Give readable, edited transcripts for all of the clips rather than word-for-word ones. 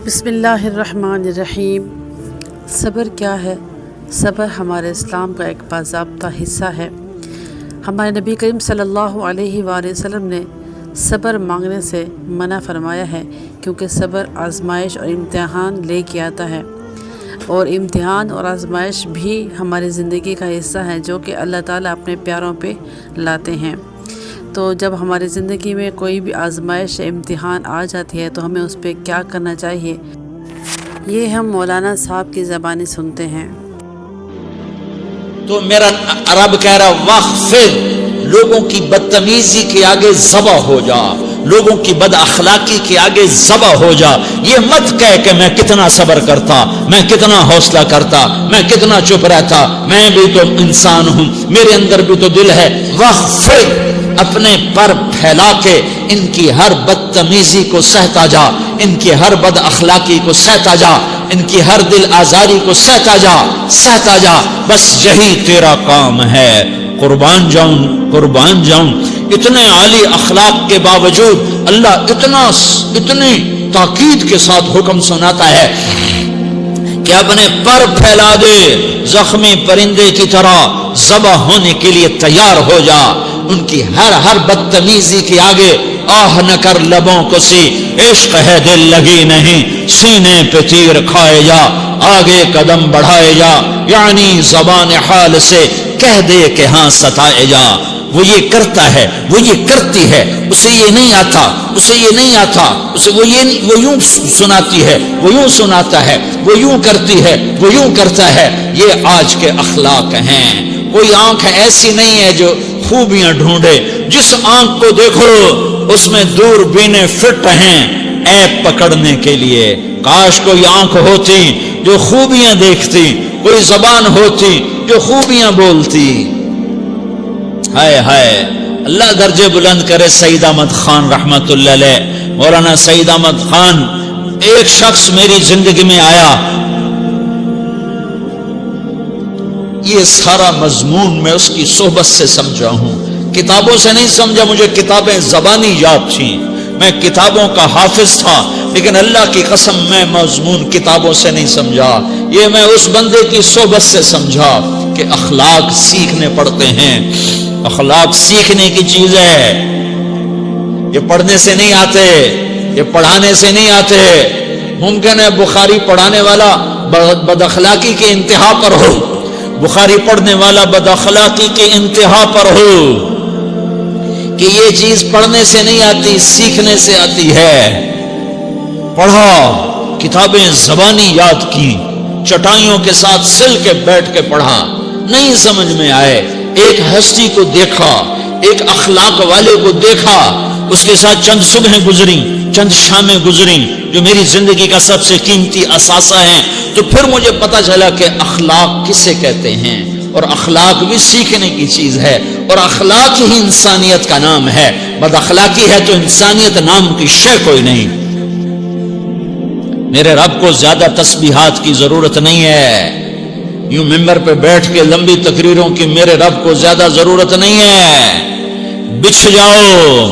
بسم اللہ الرحمن الرحیم۔ صبر کیا ہے؟ صبر ہمارے اسلام کا ایک باضابطہ حصہ ہے۔ ہمارے نبی کریم صلی اللہ علیہ وآلہ وسلم نے صبر مانگنے سے منع فرمایا ہے، کیونکہ صبر آزمائش اور امتحان لے کے آتا ہے، اور امتحان اور آزمائش بھی ہماری زندگی کا حصہ ہے جو کہ اللہ تعالیٰ اپنے پیاروں پہ لاتے ہیں۔ تو جب ہماری زندگی میں کوئی بھی آزمائش امتحان آ جاتی ہے تو ہمیں اس پہ کیا کرنا چاہیے، یہ ہم مولانا صاحب کی زبانی سنتے ہیں۔ تو میرا رب کہہ رہا وَاخْفِضْ، لوگوں کی بدتمیزی کے آگے ذبح ہو جا، لوگوں کی بد اخلاقی کے آگے ذبح ہو جا۔ یہ مت کہہ کہ میں کتنا صبر کرتا، میں کتنا حوصلہ کرتا، میں کتنا چپ رہتا، میں بھی تو انسان ہوں، میرے اندر بھی تو دل ہے۔ وَاخْفِضْ، اپنے پر پھیلا کے ان کی ہر بدتمیزی کو سہتا جا، ان کی ہر بد اخلاقی کو سہتا جا، ان کی ہر دل آزاری کو سہتا جا، بس یہی تیرا کام ہے۔ قربان جاؤں اتنے عالی اخلاق کے باوجود اللہ اتنی تاکید کے ساتھ حکم سناتا ہے کہ اپنے پر پھیلا دے، زخمی پرندے کی طرح ذبح ہونے کے لیے تیار ہو جا۔ ان کی ہر بدتمیزی کے آگے آہ نہ کر لبوں کو سی، عشق ہے دل لگی نہیں، سینے پہ تیر کھائے جا، آگے قدم بڑھائے جا، یعنی زبان حال سے کہہ دے کہ ہاں ستائے جا۔ وہ یہ کرتا ہے، وہ یہ کرتی ہے، اسے یہ نہیں آتا، وہ یوں سناتی ہے، وہ یوں سناتا ہے، وہ یوں کرتی ہے، وہ یوں کرتا ہے۔ یہ آج کے اخلاق ہیں۔ کوئی آنکھ ایسی نہیں ہے جو خوبیاں ڈھونڈے، جس آنکھ کو دیکھو اس میں دوربینیں فٹ ہیں عیب پکڑنے کے لیے۔ کاش کوئی آنکھ ہوتی جو خوبیاں دیکھتی، کوئی زبان ہوتی جو خوبیاں بولتی۔ ہائے ہائے، اللہ درجے بلند کرے سعید احمد خان رحمت اللہ علیہ۔ مولانا سعید احمد خان، ایک شخص میری زندگی میں آیا، یہ سارا مضمون میں اس کی صحبت سے سمجھا ہوں، کتابوں سے نہیں سمجھا۔ مجھے کتابیں زبانی یاد تھیں، میں کتابوں کا حافظ تھا، لیکن اللہ کی قسم میں مضمون کتابوں سے نہیں سمجھا، یہ میں اس بندے کی صحبت سے سمجھا کہ اخلاق سیکھنے پڑتے ہیں۔ اخلاق سیکھنے کی چیز ہے، یہ پڑھنے سے نہیں آتے، یہ پڑھانے سے نہیں آتے۔ ممکن ہے بخاری پڑھانے والا بد اخلاقی کے انتہا پر ہو، بخاری پڑھنے والا بد اخلاقی کے انتہا پر ہو، کہ یہ چیز پڑھنے سے نہیں آتی، سیکھنے سے آتی ہے۔ پڑھا، کتابیں زبانی یاد کی، چٹائیوں کے ساتھ سل کے بیٹھ کے پڑھا، نہیں سمجھ میں آئے، ایک ہستی کو دیکھا، ایک اخلاق والے کو دیکھا، اس کے ساتھ چند صبحیں گزری، چند شامیں گزری جو میری زندگی کا سب سے قیمتی اثاثہ ہیں۔ تو پھر مجھے پتا چلا کہ اخلاق کسے کہتے ہیں، اور اخلاق بھی سیکھنے کی چیز ہے، اور اخلاق ہی انسانیت کا نام ہے۔ بد اخلاقی ہے تو انسانیت نام کی شے کوئی نہیں۔ میرے رب کو زیادہ تسبیحات کی ضرورت نہیں ہے، یوں ممبر پہ بیٹھ کے لمبی تقریروں کی میرے رب کو زیادہ ضرورت نہیں ہے۔ بچھ جاؤ،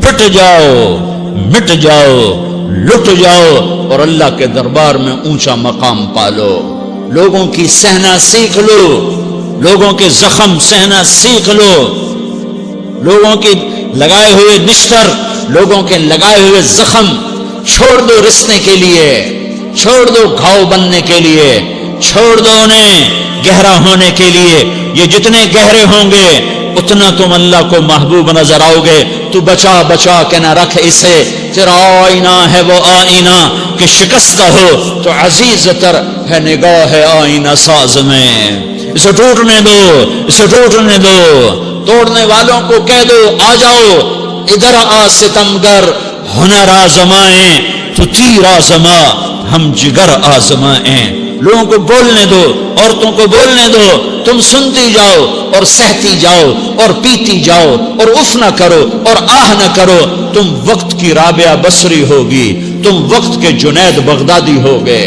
پھٹ جاؤ، مٹ جاؤ، لٹ جاؤ، اور اللہ کے دربار میں اونچا مقام پالو۔ لوگوں کی سہنا سیکھ لو، لوگوں کے زخم سہنا سیکھ لو، لوگوں کے لگائے ہوئے نشتر، لوگوں کے لگائے ہوئے زخم چھوڑ دو رسنے کے لیے، چھوڑ دو گھاؤ بننے کے لیے، چھوڑ دو انہیں گہرا ہونے کے لیے۔ یہ جتنے گہرے ہوں گے اتنا تم اللہ کو محبوب نظر آؤ گے۔ تو بچا کے نہ رکھ اسے، تیرا آئینہ ہے وہ آئینہ کہ شکستہ ہو تو عزیز تر ہے نگاہ آئینہ ساز میں۔ اسے ٹوٹنے دو، توڑنے والوں کو کہہ دو آ جاؤ، ادھر آ ستمگر، ہنر آزمائیں تو تیر آزما، ہم جگر آزمائیں۔ لوگوں کو بولنے دو، عورتوں کو بولنے دو، تم سنتی جاؤ اور سہتی جاؤ اور پیتی جاؤ اور اف نہ کرو اور آہ نہ کرو۔ تم وقت کی رابعہ بصری ہوگی، تم وقت کے جنید بغدادی ہوگے۔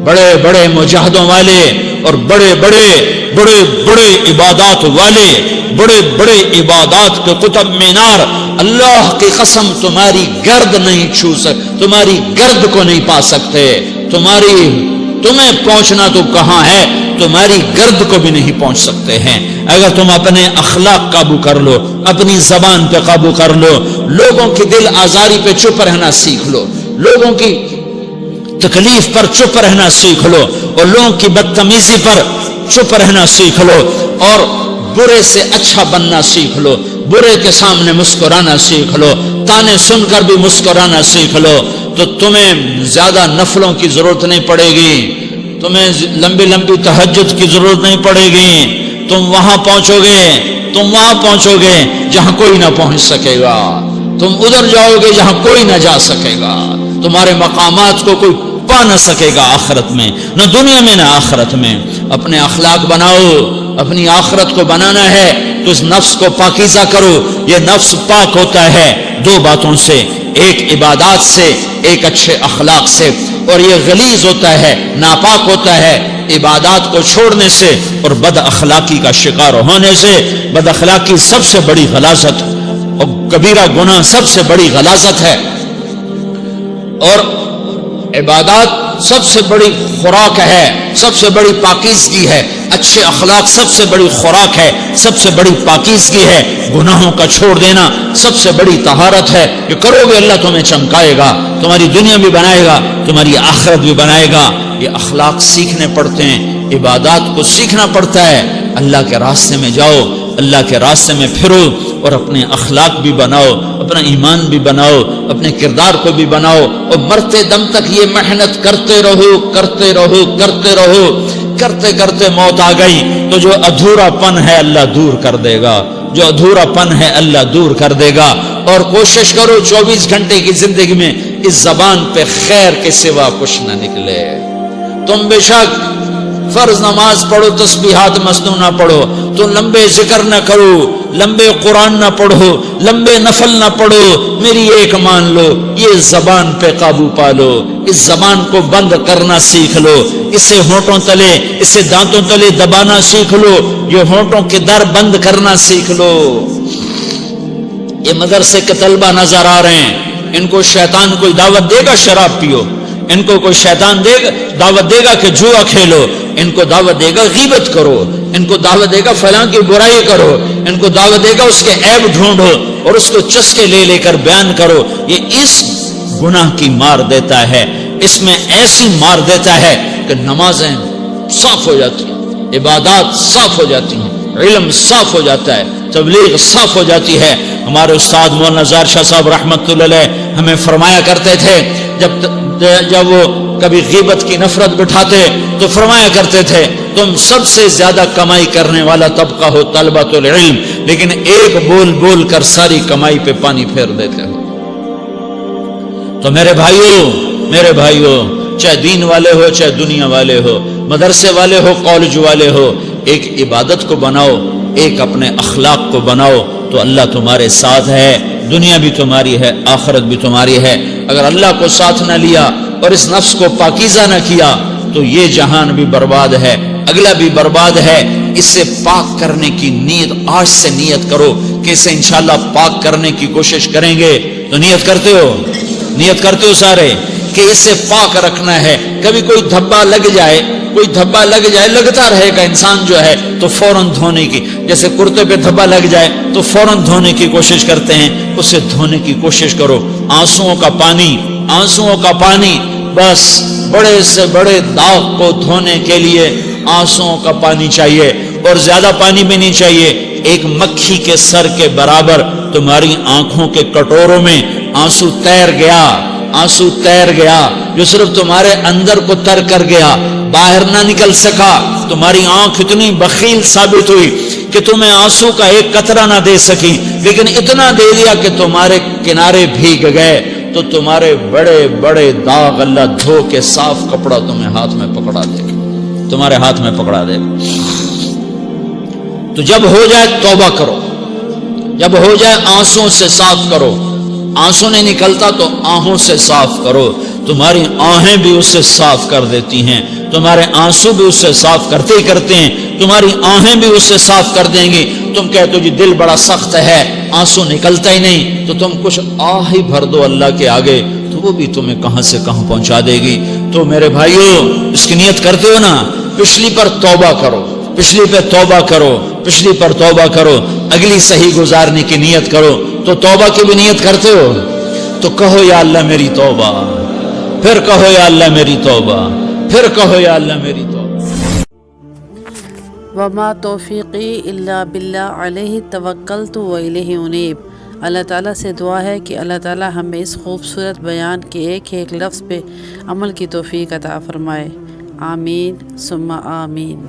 بڑے بڑے مجاہدوں والے اور بڑے بڑے عبادات والے، بڑے بڑے عبادات کے قطب مینار، اللہ کی قسم تمہاری گرد نہیں چھو سکتے، تمہاری گرد کو نہیں پا سکتے. تمہیں پہنچنا تو کہاں ہے, تمہاری گرد کو بھی نہیں پہنچ سکتے ہیں. اگر تم اپنے اخلاق قابو کر لو, اپنی زبان پہ قابو کر لو, لوگوں کی دل آزاری پہ چپ رہنا سیکھ لو, لوگوں کی تکلیف پر چپ رہنا سیکھ لو, اور لوگوں کی بدتمیزی پر چپ رہنا سیکھ لو, اور برے سے اچھا بننا سیکھ لو, برے کے سامنے مسکرانا سیکھ لو, تانے سن کر بھی مسکرانا سیکھ لو, تو تمہیں زیادہ نفلوں کی ضرورت نہیں پڑے گی, تمہیں لمبی لمبی تہجد کی ضرورت نہیں پڑے گی. تم وہاں پہنچو گے جہاں کوئی نہ پہنچ سکے گا, تم ادھر جاؤ گے جہاں کوئی نہ جا سکے گا, تمہارے مقامات کو کوئی پا نہ سکے گا آخرت میں, نہ دنیا میں نہ آخرت میں. اپنے اخلاق بناؤ, اپنی آخرت کو بنانا ہے تو اس نفس کو پاکیزہ کرو. یہ نفس پاک ہوتا ہے دو باتوں سے, ایک عبادات سے, ایک اچھے اخلاق سے, اور یہ غلیظ ہوتا ہے, ناپاک ہوتا ہے عبادات کو چھوڑنے سے اور بد اخلاقی کا شکار ہونے سے. بد اخلاقی سب سے بڑی غلاظت اور کبیرہ گناہ سب سے بڑی غلاظت ہے, اور عبادات سب سے بڑی خوراک ہے, سب سے بڑی پاکیزگی ہے. اچھے اخلاق سب سے بڑی خوراک ہے, سب سے بڑی پاکیزگی ہے. گناہوں کا چھوڑ دینا سب سے بڑی طہارت ہے. یہ کرو گے اللہ تمہیں چمکائے گا, تمہاری دنیا بھی بنائے گا, تمہاری آخرت بھی بنائے گا. یہ اخلاق سیکھنے پڑتے ہیں, عبادات کو سیکھنا پڑتا ہے. اللہ کے راستے میں جاؤ, اللہ کے راستے میں پھرو, اور اپنے اخلاق بھی بناؤ, اپنا ایمان بھی بناؤ, اپنے کردار کو بھی بناؤ, اور مرتے دم تک یہ محنت کرتے رہو, کرتے رہو, کرتے رہو. کرتے کرتے موت آ گئی تو جو ادھورا پن ہے اللہ دور کر دے گا, جو ادھورا پن ہے اللہ دور کر دے گا. اور کوشش کرو 24 گھنٹے کی زندگی میں اس زبان پہ خیر کے سوا کچھ نہ نکلے. تم بے شک فرض نماز پڑھو, تسبیحات مسنون نہ پڑھو, تو لمبے ذکر نہ کرو, لمبے قرآن نہ پڑھو, لمبے نفل نہ پڑھو, میری ایک مان لو, یہ زبان پہ قابو پا لو, اس زبان کو بند کرنا سیکھ لو, اسے ہونٹوں تلے, اسے دانتوں تلے دبانا سیکھ لو, یہ ہونٹوں کے در بند کرنا سیکھ لو. یہ مدرسے کے طلبہ نظر آ رہے ہیں, ان کو شیطان کوئی دعوت دے گا شراب پیو, ان کو کوئی شیطان دعوت دے گا کہ جوا کھیلو, ان کو دعوت دے گا غیبت کرو, ان کو دعوت دے گا فلاں کی برائی کرو, ان کو دعوت دے گا اس کے عیب ڈھونڈو اور اس کو چسکے لے لے کر بیان کرو. یہ اس گناہ کی مار دیتا ہے, اس میں ایسی مار دیتا ہے کہ نمازیں صاف ہو جاتی ہیں, عبادات صاف ہو جاتی ہیں, علم صاف ہو جاتا ہے, تبلیغ صاف ہو جاتی ہے. ہمارے استاد مولانا زار شاہ صاحب رحمۃ اللہ علیہ ہمیں فرمایا کرتے تھے, جب وہ کبھی غیبت کی نفرت بٹھاتے تو فرمایا کرتے تھے تم سب سے زیادہ کمائی کرنے والا طبقہ ہو طلبۃ العلم, لیکن ایک بول بول کر ساری کمائی پہ پانی پھیر دیتے ہو. تو میرے بھائیوں چاہے دین والے ہو, چاہے دنیا والے ہو, مدرسے والے ہو, کالج والے ہو, ایک عبادت کو بناؤ, ایک اپنے اخلاق کو بناؤ, تو اللہ تمہارے ساتھ ہے, دنیا بھی تمہاری ہے, آخرت بھی تمہاری ہے. اگر اللہ کو ساتھ نہ لیا اور اس نفس کو پاکیزہ نہ کیا تو یہ جہان بھی برباد ہے, اگلا بھی برباد ہے. اسے پاک کرنے کی نیت آج سے نیت کرو کہ اسے انشاءاللہ پاک کرنے کی کوشش کریں گے. تو نیت کرتے ہو سارے کہ اسے پاک رکھنا ہے. کبھی کوئی دھبا لگ جائے لگتا رہے گا انسان جو ہے تو فوراً دھونے کی, جیسے کرتے پہ دھبا لگ جائے تو فوراً دھونے کی کوشش کرتے ہیں, اسے دھونے کی کوشش کرو. آنسوؤں کا پانی بس بڑے سے بڑے داغ کو دھونے کے لیے آنسوؤں کا پانی چاہیے, اور زیادہ پانی بھی نہیں چاہیے. ایک مکھی کے سر کے برابر تمہاری آنکھوں کے کٹوروں میں آنسو تیر گیا جو صرف تمہارے اندر کو تر کر گیا, باہر نہ نکل سکا. تمہاری آنکھ اتنی بخیل ثابت ہوئی کہ تمہیں آنسو کا ایک قطرہ نہ دے سکی, لیکن اتنا دے دیا کہ تمہارے کنارے بھیگ گئے. تو تمہارے بڑے بڑے داغ اللہ دھو کے صاف کپڑا تمہیں ہاتھ میں پکڑا دے گا, تمہارے ہاتھ میں پکڑا دے گا. تو جب ہو جائے توبہ کرو, جب ہو جائے آنسوں سے صاف کرو. آنسو نہیں نکلتا تو آہوں سے صاف کرو. تمہاری آہیں بھی اس سے صاف کر دیتی ہیں, تمہارے آنسو بھی اس سے صاف کرتے ہی کرتے ہیں, تمہاری آہیں بھی اس سے صاف کر دیں گی. تم کہتے ہو جی دل بڑا سخت ہے, آنسو نکلتا ہی نہیں, تو تم کچھ آہ ہی بھر دو اللہ کے آگے, تو وہ بھی تمہیں کہاں سے کہاں پہنچا دے گی۔ تو میرے بھائیوں اس کی نیت کرتے ہو نا، پچھلی پر توبہ کرو، پچھلی پہ توبہ کرو، پچھلی پر توبہ کرو، اگلی صحیح گزارنے کی نیت کرو۔ تو توبہ کی بھی نیت کرتے ہو تو کہو یا اللہ میری توبہ، پھر کہو یا اللہ میری توبہ، پھر کہو یا اللہ میری توبہ۔ وما توفیقی الا باللہ علیہ توکلت و الیہ انیب۔ اللہ تعالیٰ سے دعا ہے کہ اللہ تعالیٰ ہمیں اس خوبصورت بیان کے ایک ایک لفظ پہ عمل کی توفیق عطا فرمائے۔ آمین ثم آمین۔